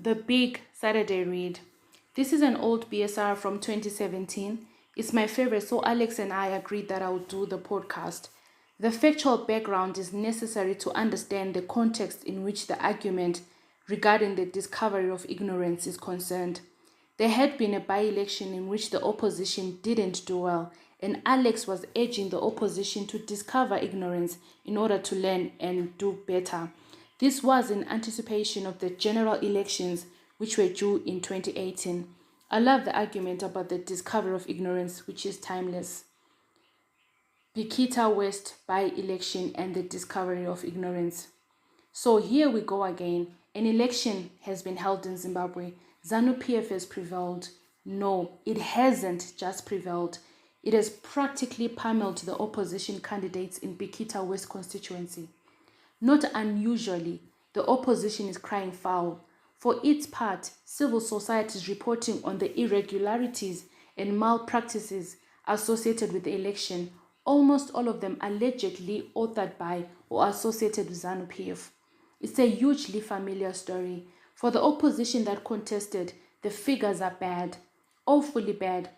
The Big Saturday Read. This is an old BSR from 2017. It's my favorite, so Alex and I agreed that I would do the podcast. The factual background is necessary to understand the context in which the argument regarding the discovery of ignorance is concerned. There had been a by-election in which the opposition didn't do well, and Alex was urging the opposition to discover ignorance in order to learn and do better. This was in anticipation of the general elections which were due in 2018. I love the argument about the discovery of ignorance, which is timeless. Bikita West by-election and the discovery of ignorance. So here we go again. An election has been held in Zimbabwe. ZANU-PF has prevailed. No, it hasn't just prevailed. It has practically pummeled the opposition candidates in Bikita West constituency. Not unusually, the opposition is crying foul. For its part, civil society is reporting on the irregularities and malpractices associated with the election, almost all of them allegedly authored by or associated with ZANU-PF. It's a hugely familiar story. For the opposition that contested, the figures are bad, awfully bad.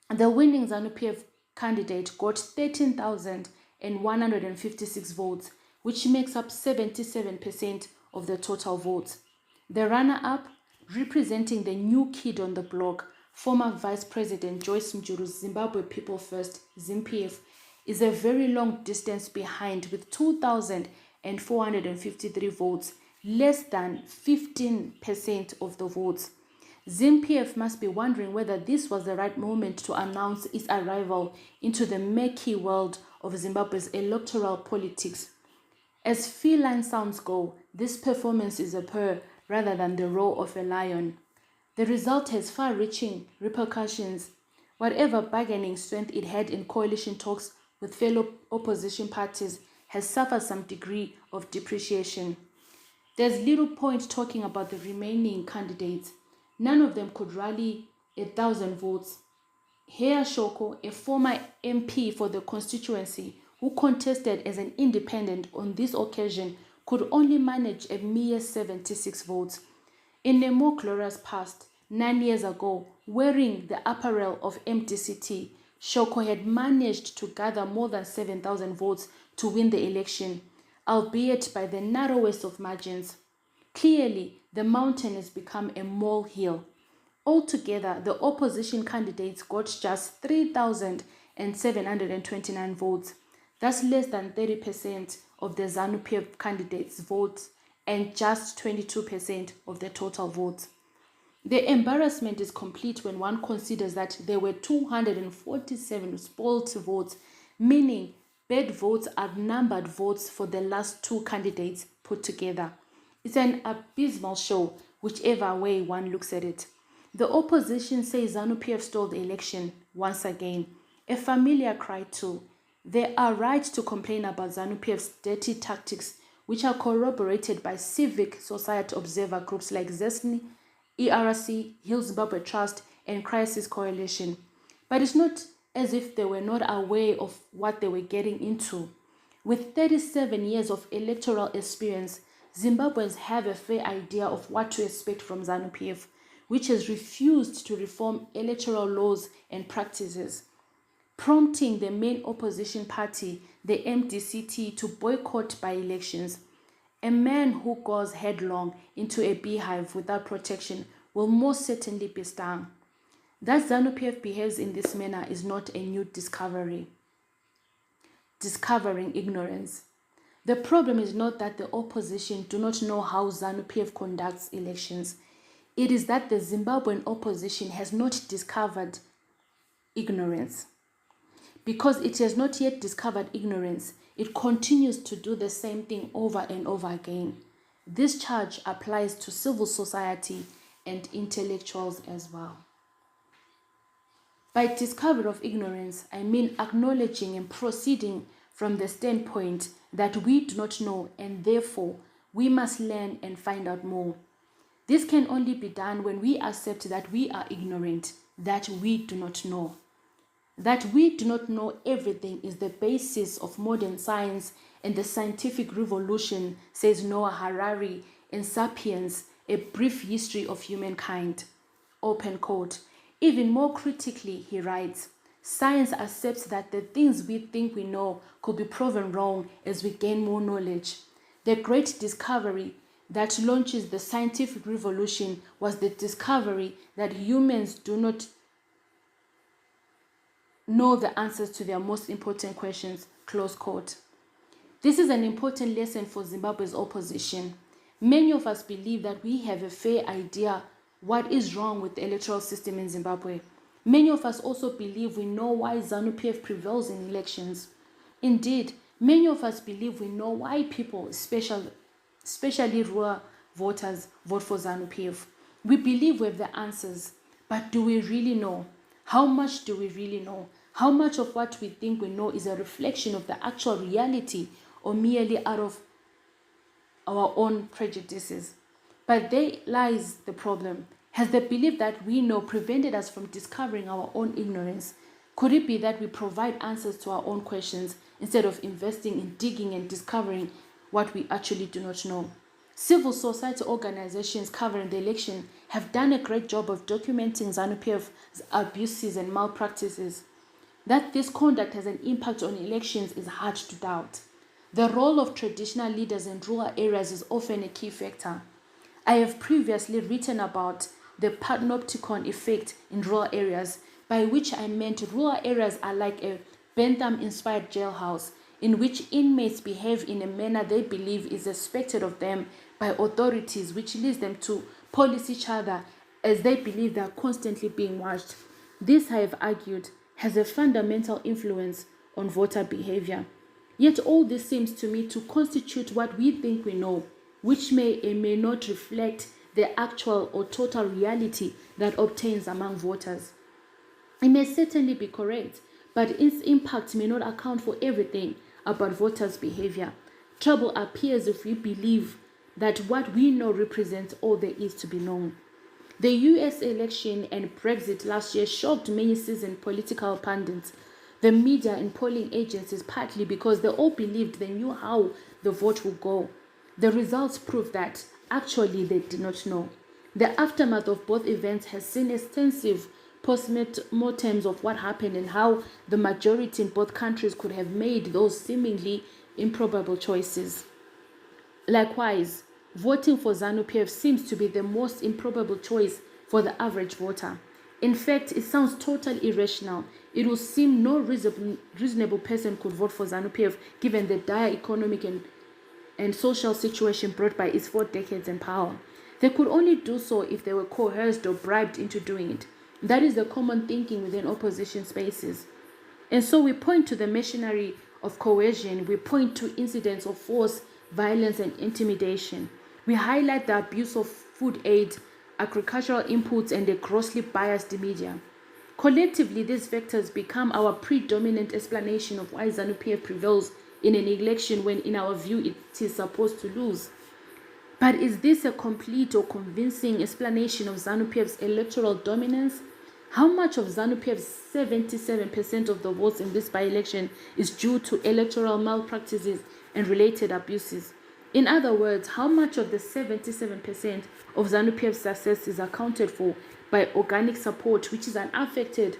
The winning ZANU-PF candidate got 13,156 votes, which makes up 77% of the total votes. The runner-up, representing the new kid on the block, former Vice President Joyce Mjuru's Zimbabwe People First, ZIM-PF, is a very long distance behind with 2,453 votes, less than 15% of the votes. ZIM-PF must be wondering whether this was the right moment to announce its arrival into the murky world of Zimbabwe's electoral politics. As feline sounds go, this performance is a purr rather than the roar of a lion. The result has far-reaching repercussions. Whatever bargaining strength it had in coalition talks with fellow opposition parties has suffered some degree of depreciation. There's little point talking about the remaining candidates. None of them could rally 1,000 votes. Hea Shoko, a former MP for the constituency who contested as an independent on this occasion, could only manage a mere 76 votes. In a more glorious past, 9 years ago, wearing the apparel of MDCT, Shoko had managed to gather more than 7,000 votes to win the election, albeit by the narrowest of margins. Clearly, the mountain has become a molehill. Altogether, the opposition candidates got just 3,729 votes. That's less than 30% of the ZANU-PF candidates' votes and just 22% of the total votes. The embarrassment is complete when one considers that there were 247 spoiled votes, meaning bad votes outnumbered votes for the last two candidates put together. It's an abysmal show, whichever way one looks at it. The opposition says ZANU-PF stole the election once again. A familiar cry too. They are right to complain about ZANU-PF's dirty tactics, which are corroborated by civic society observer groups like ZESNI, ERC, Heal Zimbabwe Trust, and Crisis Coalition. But it's not as if they were not aware of what they were getting into. With 37 years of electoral experience, Zimbabweans have a fair idea of what to expect from ZANU-PF, which has refused to reform electoral laws and practices, prompting the main opposition party, the MDCT, to boycott by-elections. A man who goes headlong into a beehive without protection will most certainly be stung. That ZANU-PF behaves in this manner is not a new discovery. Discovering ignorance. The problem is not that the opposition do not know how ZANU-PF conducts elections. It is that the Zimbabwean opposition has not discovered ignorance. Because it has not yet discovered ignorance, it continues to do the same thing over and over again. This charge applies to civil society and intellectuals as well. By discovery of ignorance, I mean acknowledging and proceeding from the standpoint that we do not know and therefore we must learn and find out more. This can only be done when we accept that we are ignorant, that we do not know. That we do not know everything is the basis of modern science and the scientific revolution, says Noah Harari in Sapiens, a brief history of humankind. Open quote. Even more critically, he writes, science accepts that the things we think we know could be proven wrong as we gain more knowledge. The great discovery that launches the scientific revolution was the discovery that humans do not know the answers to their most important questions. Close quote. This is an important lesson for Zimbabwe's opposition. Many of us believe that we have a fair idea what is wrong with the electoral system in Zimbabwe. Many of us also believe we know why ZANU-PF prevails in elections. Indeed, many of us believe we know why people, especially rural voters, vote for ZANU-PF. We believe we have the answers, but do we really know? How much do we really know? How much of what we think we know is a reflection of the actual reality or merely out of our own prejudices? But there lies the problem. Has the belief that we know prevented us from discovering our own ignorance? Could it be that we provide answers to our own questions instead of investing in digging and discovering what we actually do not know? Civil society organizations covering the election have done a great job of documenting ZANU-PF's abuses and malpractices. That this conduct has an impact on elections is hard to doubt. The role of traditional leaders in rural areas is often a key factor. I have previously written about the panopticon effect in rural areas, by which I meant rural areas are like a Bentham-inspired jailhouse, in which inmates behave in a manner they believe is expected of them by authorities, which leads them to police each other as they believe they are constantly being watched. This, I have argued, has a fundamental influence on voter behavior. Yet all this seems to me to constitute what we think we know, which may or may not reflect the actual or total reality that obtains among voters. It may certainly be correct, but its impact may not account for everything about voters' behavior. Trouble appears if we believe that what we know represents all there is to be known. The US election and Brexit last year shocked many seasoned political pundits, the media and polling agencies, partly because they all believed they knew how the vote would go. The results prove that actually they did not know. The aftermath of both events has seen extensive post-mortems of what happened and how the majority in both countries could have made those seemingly improbable choices. Likewise, voting for ZANU-PF seems to be the most improbable choice for the average voter. In fact, it sounds totally irrational. It would seem no reasonable person could vote for ZANU-PF given the dire economic and social situation brought by its 4 decades in power. They could only do so if they were coerced or bribed into doing it. That is the common thinking within opposition spaces. And so we point to the machinery of coercion, we point to incidents of force, violence, and intimidation. We highlight the abuse of food aid, agricultural inputs, and the grossly biased media. Collectively, these factors become our predominant explanation of why ZANU-PF prevails in an election when, in our view, it is supposed to lose. But is this a complete or convincing explanation of ZANU-PF's electoral dominance? How much of ZANU-PF's 77% of the votes in this by-election is due to electoral malpractices and related abuses? In other words, how much of the 77% of ZANU-PF's success is accounted for by organic support, which is unaffected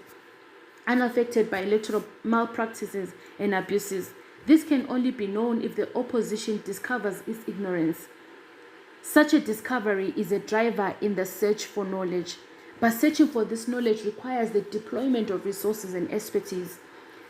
by electoral malpractices and abuses? This can only be known if the opposition discovers its ignorance. Such a discovery is a driver in the search for knowledge, but searching for this knowledge requires the deployment of resources and expertise.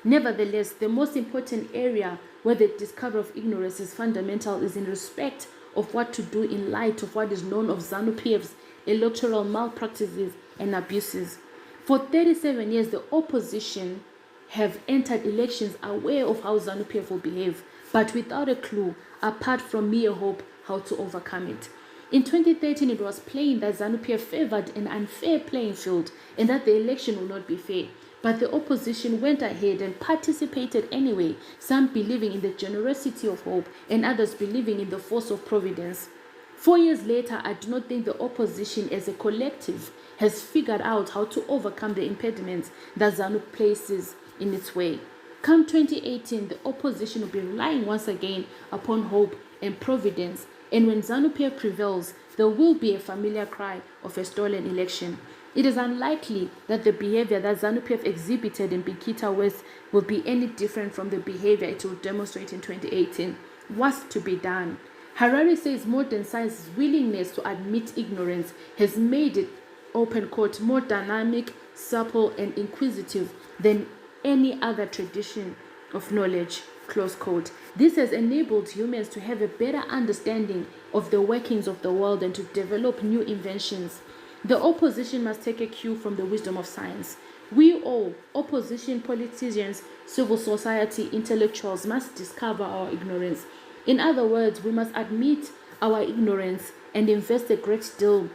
Nevertheless, the most important area where the discovery of ignorance is fundamental is in respect of what to do in light of what is known of ZANU-PF's electoral malpractices and abuses. For 37 years, the opposition have entered elections aware of how ZANU-PF will behave, but without a clue, apart from mere hope, how to overcome it. In 2013, it was plain that ZANU-PF favored an unfair playing field and that the election would not be fair. But the opposition went ahead and participated anyway, some believing in the generosity of hope and others believing in the force of providence. 4 years later, I do not think the opposition as a collective has figured out how to overcome the impediments that ZANU places in its way. Come 2018, the opposition will be relying once again upon hope and providence And when ZANU-PF prevails, there will be a familiar cry of a stolen election. It is unlikely that the behavior that ZANU-PF exhibited in Bikita West will be any different from the behavior it will demonstrate in 2018. What's to be done? Harari says modern science's willingness to admit ignorance has made it, open quote, more dynamic, supple, and inquisitive than any other tradition of knowledge, close quote. This has enabled humans to have a better understanding of the workings of the world and to develop new inventions. The opposition must take a cue from the wisdom of science. We all, opposition, politicians, civil society, intellectuals, must discover our ignorance. In other words, we must admit our ignorance and invest a great deal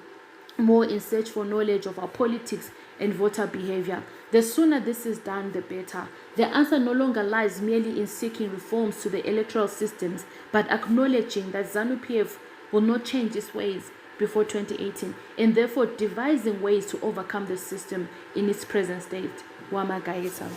more in search for knowledge of our politics and voter behavior. The sooner this is done, the better. The answer no longer lies merely in seeking reforms to the electoral systems, but acknowledging that ZANU-PF will not change its ways before 2018, and therefore devising ways to overcome the system in its present state. Wamagaisa.